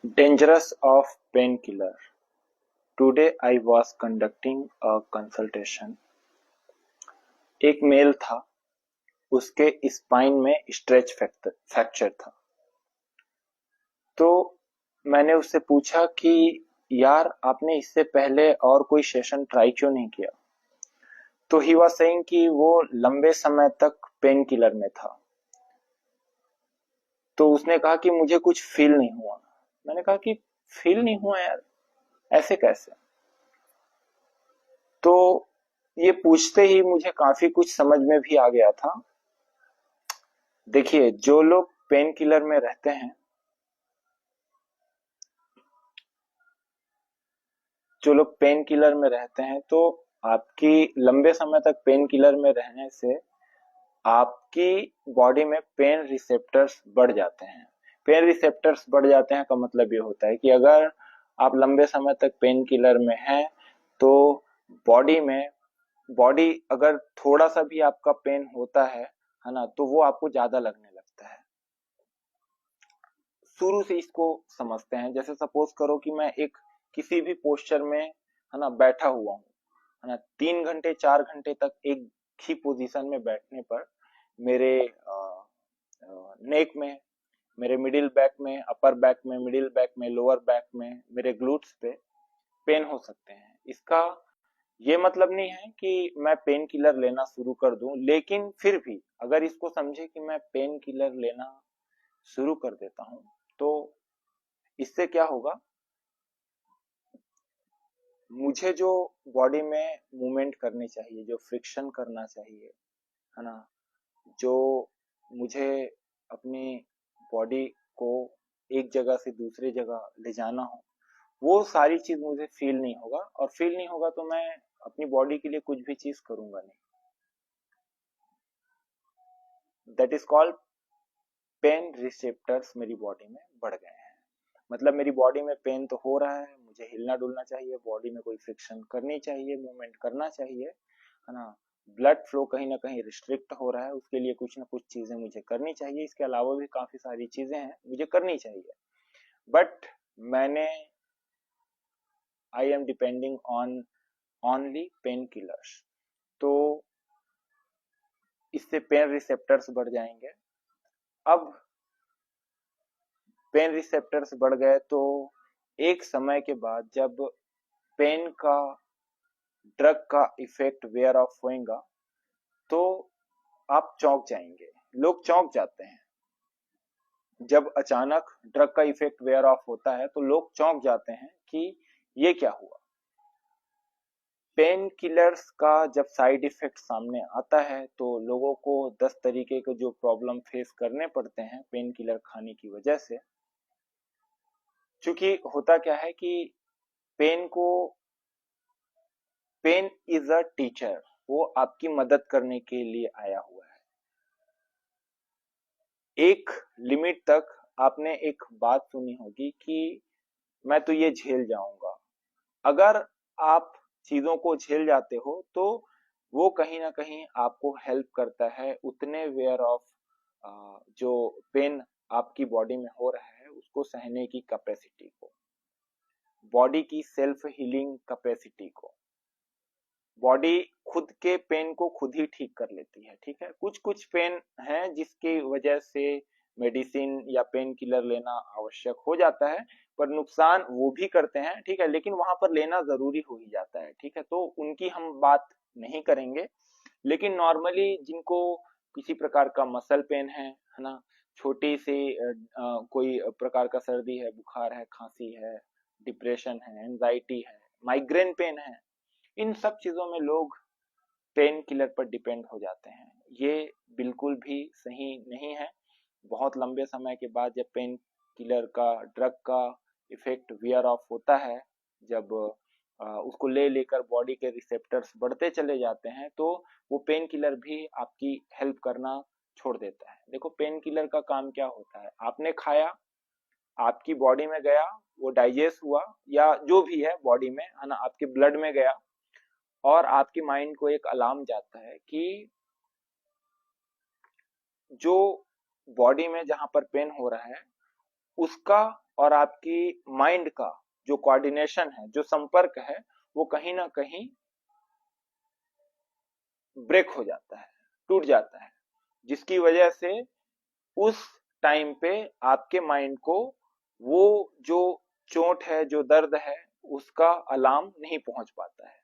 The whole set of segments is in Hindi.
Dangerous of painkiller. Today I was conducting a consultation. एक मेल था, उसके स्पाइन में स्ट्रेच फ्रैक्चर था। तो मैंने उससे पूछा कि यार आपने इससे पहले और कोई सेशन ट्राई क्यों नहीं किया। तो ही वाज सेइंग कि वो लंबे समय तक पेन किलर में था। तो उसने कहा कि मुझे कुछ फील नहीं हुआ। मैंने कहा कि फील नहीं हुआ यार, ऐसे कैसे। तो ये पूछते ही मुझे काफी कुछ समझ में भी आ गया था। देखिए, जो लोग पेन किलर में रहते हैं, तो आपकी लंबे समय तक पेन किलर में रहने से आपकी बॉडी में पेन रिसेप्टर्स बढ़ जाते हैं। पेन रिसेप्टर्स बढ़ जाते हैं का मतलब ये होता है कि अगर आप लंबे समय तक पेन किलर में हैं, तो बॉडी में बॉडी अगर थोड़ा सा भी आपका पेन होता है ना, तो वो आपको ज्यादा लगने लगता है। शुरू से इसको समझते हैं। जैसे सपोज करो कि मैं एक किसी भी पोस्चर में है ना बैठा हुआ हूँ, है ना, 3 घंटे 4 घंटे तक एक ही पोजीशन में बैठने पर मेरे नेक में, मेरे मिडिल बैक में, अपर बैक में, मिडिल बैक में, लोअर बैक में, मेरे ग्लूट्स पे पेन हो सकते हैं। इसका ये मतलब नहीं है कि मैं पेन किलर लेना शुरू कर दूं, लेकिन फिर भी अगर इसको समझे कि मैं पेन किलर लेना शुरू कर देता हूं, तो इससे क्या होगा, मुझे जो बॉडी में मूवमेंट करनी चाहिए, जो फ्रिक्शन करना चाहिए, है ना, जो मुझे अपनी बॉडी को एक जगह से दूसरी जगह ले जाना हो, वो सारी चीज मुझे फील नहीं होगा। और फील नहीं होगा तो मैं अपनी बॉडी के लिए कुछ भी चीज करूंगा नहीं। That is called pen receptors मेरी बॉडी में बढ़ गए हैं। मतलब मेरी बॉडी में पेन तो हो रहा है, मुझे हिलना डुलना चाहिए, बॉडी में कोई फ्रिक्शन करनी चाहिए, मूवमेंट करना चाहिए, है ना, ब्लड फ्लो कहीं ना कहीं रिस्ट्रिक्ट हो रहा है, उसके लिए कुछ ना कुछ चीजें मुझे करनी चाहिए। इसके अलावा भी काफी सारी चीजें हैं मुझे करनी चाहिए, बट मैंने I am depending on only pain killers. तो इससे पेन रिसेप्टर्स बढ़ जाएंगे। अब पेन रिसेप्टर्स बढ़ गए तो एक समय के बाद जब पेन का, ड्रग का इफेक्ट वेयर ऑफ होएगा, तो आप चौंक जाएंगे। लोग चौंक जाते हैं जब अचानक ड्रग का इफेक्ट वेयर ऑफ होता है, तो लोग चौंक जाते हैं कि ये क्या हुआ। पेन किलर्स का जब साइड इफेक्ट सामने आता है, तो लोगों को 10 तरीके के जो प्रॉब्लम फेस करने पड़ते हैं पेन किलर खाने की वजह से। क्योंकि होता क्या है कि पेन को पेन इज अ टीचर, वो आपकी मदद करने के लिए आया हुआ है। एक लिमिट तक आपने एक बात सुनी होगी कि मैं तो ये झेल जाऊंगा। अगर आप चीजों को झेल जाते हो, तो वो कहीं ना कहीं आपको हेल्प करता है उतने वेयर ऑफ जो पेन आपकी बॉडी में हो रहा है उसको सहने की कैपेसिटी को, बॉडी की सेल्फ हीलिंग कैपेसिटी को। बॉडी खुद के पेन को खुद ही ठीक कर लेती है। ठीक है, कुछ कुछ पेन है जिसकी वजह से मेडिसिन या पेन किलर लेना आवश्यक हो जाता है, पर नुकसान वो भी करते हैं। ठीक है, लेकिन वहां पर लेना जरूरी हो ही जाता है। ठीक है, तो उनकी हम बात नहीं करेंगे। लेकिन नॉर्मली जिनको किसी प्रकार का मसल पेन है ना, छोटी सी कोई प्रकार का सर्दी है, बुखार है, खांसी है, डिप्रेशन है, एंजाइटी है, माइग्रेन पेन है, इन सब चीजों में लोग पेन किलर पर डिपेंड हो जाते हैं। ये बिल्कुल भी सही नहीं है। बहुत लंबे समय के बाद जब पेन किलर का, ड्रग का इफेक्ट वियर ऑफ होता है, जब उसको ले लेकर बॉडी के रिसेप्टर्स बढ़ते चले जाते हैं, तो वो पेन किलर भी आपकी हेल्प करना छोड़ देता है। देखो, पेन किलर का काम क्या होता है, आपने खाया, आपकी बॉडी में गया, वो डाइजेस्ट हुआ, या जो भी है बॉडी में, है ना, आपके ब्लड में गया, और आपके माइंड को एक अलार्म जाता है कि जो बॉडी में जहां पर पेन हो रहा है, उसका और आपकी माइंड का जो कोऑर्डिनेशन है, जो संपर्क है, वो कहीं ना कहीं ब्रेक हो जाता है, टूट जाता है, जिसकी वजह से उस टाइम पे आपके माइंड को वो जो चोट है, जो दर्द है, उसका अलार्म नहीं पहुंच पाता है।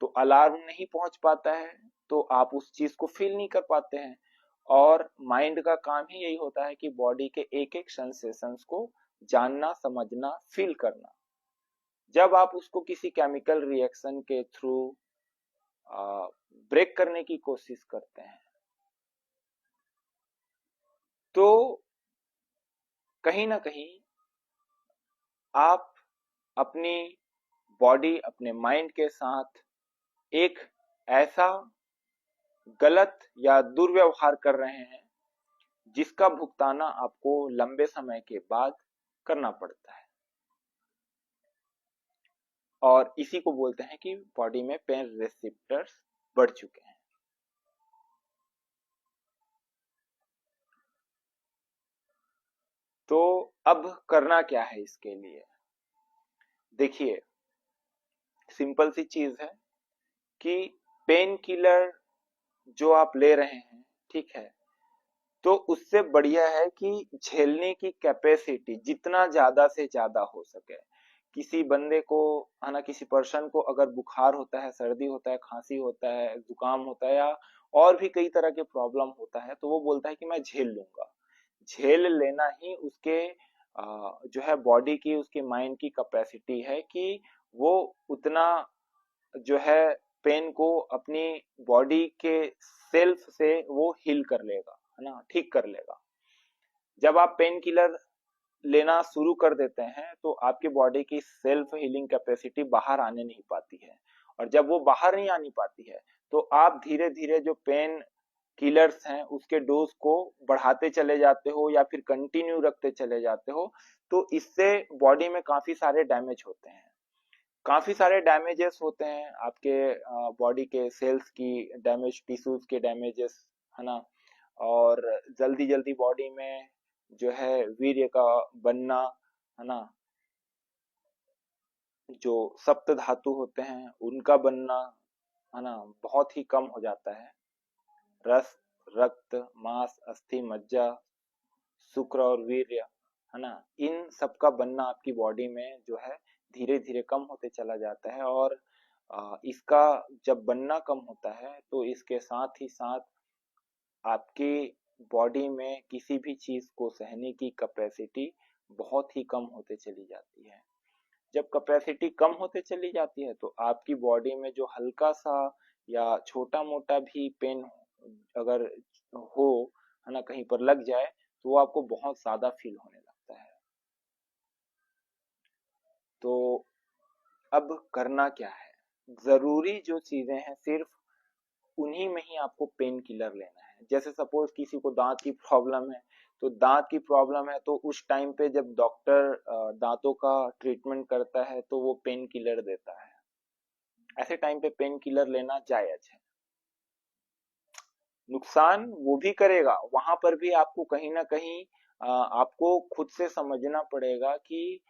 तो अलार्म नहीं पहुंच पाता है तो आप उस चीज को फील नहीं कर पाते हैं। और माइंड का काम ही यही होता है कि बॉडी के एक एक सेंसेशंस को जानना, समझना, फील करना। जब आप उसको किसी केमिकल रिएक्शन के थ्रू ब्रेक करने की कोशिश करते हैं, तो कहीं ना कहीं आप अपनी बॉडी, अपने माइंड के साथ एक ऐसा गलत या दुर्व्यवहार कर रहे हैं जिसका भुगताना आपको लंबे समय के बाद करना पड़ता है। और इसी को बोलते हैं कि बॉडी में पेन रिसेप्टर्स बढ़ चुके हैं। तो अब करना क्या है इसके लिए? देखिए, सिंपल सी चीज है कि पेन किलर जो आप ले रहे हैं, ठीक है, तो उससे बढ़िया है कि झेलने की कैपेसिटी जितना ज्यादा से ज्यादा हो सके। किसी बंदे को, है ना, किसी पर्सन को अगर बुखार होता है, सर्दी होता है, खांसी होता है, जुकाम होता है, या और भी कई तरह के प्रॉब्लम होता है, तो वो बोलता है कि मैं झेल लूंगा। झेल लेना ही उसके जो है बॉडी की, उसके माइंड की कैपेसिटी है कि वो उतना जो है पेन को अपनी बॉडी के सेल्फ से वो हील कर लेगा, है ना, ठीक कर लेगा। जब आप पेन किलर लेना शुरू कर देते हैं तो आपकी बॉडी की सेल्फ हीलिंग कैपेसिटी बाहर आने नहीं पाती है। और जब वो बाहर नहीं आनी पाती है तो आप धीरे धीरे जो पेन किलर्स हैं उसके डोज को बढ़ाते चले जाते हो या फिर कंटिन्यू रखते चले जाते हो। तो इससे बॉडी में काफी सारे डैमेज होते हैं, काफी सारे डैमेजेस होते हैं आपके बॉडी के सेल्स की डैमेज, टिश्यूज के डैमेजेस, है ना। और जल्दी जल्दी बॉडी में जो है वीर्य का बनना, है ना, जो सप्त धातु होते हैं उनका बनना, है ना, बहुत ही कम हो जाता है। रस, रक्त, मांस, अस्थि, मज्जा, शुक्र और वीर्य, है ना, इन सब का बनना आपकी बॉडी में जो है धीरे धीरे कम होते चला जाता है। और इसका जब बनना कम होता है तो इसके साथ ही साथ आपकी बॉडी में किसी भी चीज को सहने की कैपेसिटी बहुत ही कम होते चली जाती है। जब कैपेसिटी कम होते चली जाती है तो आपकी बॉडी में जो हल्का सा या छोटा मोटा भी पेन अगर हो, है ना, कहीं पर लग जाए, तो वो आपको बहुत ज्यादा फील होने लगता है। तो अब करना क्या है? जरूरी जो चीजें हैं सिर्फ उन्हीं में ही आपको पेन किलर लेना है। जैसे सपोज किसी को दांत की प्रॉब्लम है, तो दांत की प्रॉब्लम है तो उस टाइम पे जब डॉक्टर दांतों का ट्रीटमेंट करता है तो वो पेन किलर देता है। ऐसे टाइम पे पेन किलर लेना जायज है। नुकसान वो भी करेगा, वहां पर भी आपको कहीं ना कहीं आपको खुद से समझना पड़ेगा कि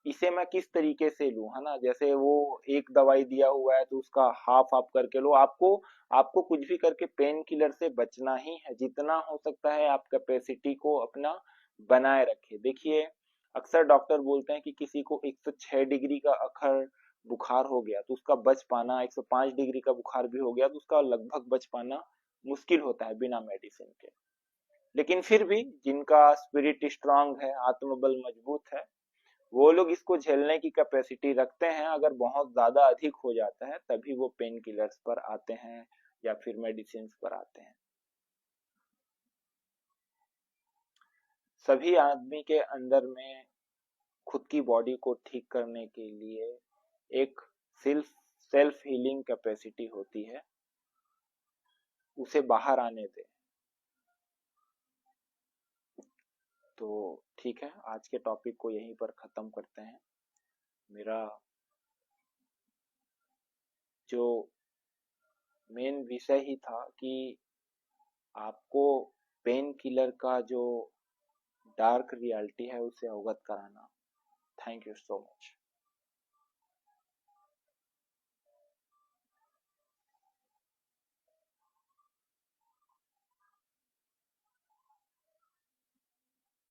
इसे मैं किस तरीके से लूं, है ना। जैसे वो एक दवाई दिया हुआ है तो उसका हाफ आप करके लो। आपको आपको कुछ भी करके पेन किलर से बचना ही है। जितना हो सकता है आप कैपेसिटी को अपना बनाए रखें। देखिए, अक्सर डॉक्टर बोलते हैं कि किसी को 106 डिग्री का अखर बुखार हो गया तो उसका बच पाना, 105 डिग्री का बुखार भी हो गया तो उसका लगभग बच पाना मुश्किल होता है बिना मेडिसिन के। लेकिन फिर भी जिनका स्पिरिट स्ट्रांग है, आत्मबल मजबूत है, वो लोग इसको झेलने की कैपेसिटी रखते हैं। अगर बहुत ज्यादा अधिक हो जाता है तभी वो पेन किलर्स पर आते हैं या फिर मेडिसिन पर आते हैं। सभी आदमी के अंदर में खुद की बॉडी को ठीक करने के लिए एक सेल्फ सेल्फ हीलिंग कैपेसिटी होती है, उसे बाहर आने दे। तो ठीक है, आज के टॉपिक को यहीं पर खत्म करते हैं। मेरा जो मेन विषय ही था कि आपको पेन किलर का जो डार्क रियलिटी है उसे अवगत कराना। Thank you so much.